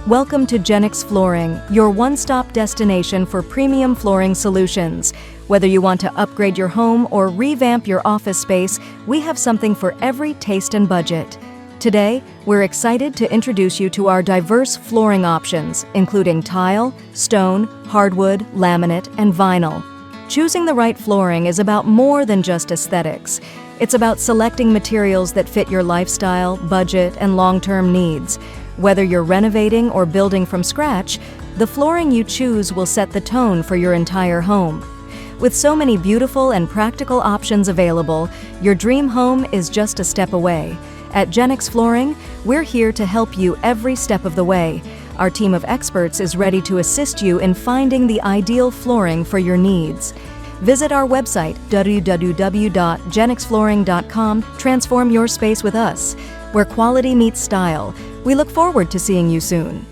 Welcome to Genixflooring, your one-stop destination for premium flooring solutions. Whether you want to upgrade your home or revamp your office space, we have something for every taste and budget. Today, we're excited to introduce you to our diverse flooring options, including tile, stone, hardwood, laminate, and vinyl. Choosing the right flooring is about more than just aesthetics. It's about selecting materials that fit your lifestyle, budget, and long-term needs. Whether you're renovating or building from scratch, the flooring you choose will set the tone for your entire home. With so many beautiful and practical options available, your dream home is just a step away. At Genixflooring, we're here to help you every step of the way. Our team of experts is ready to assist you in finding the ideal flooring for your needs. Visit our website, www.genixflooring.com. Transform your space with us, where quality meets style. We look forward to seeing you soon.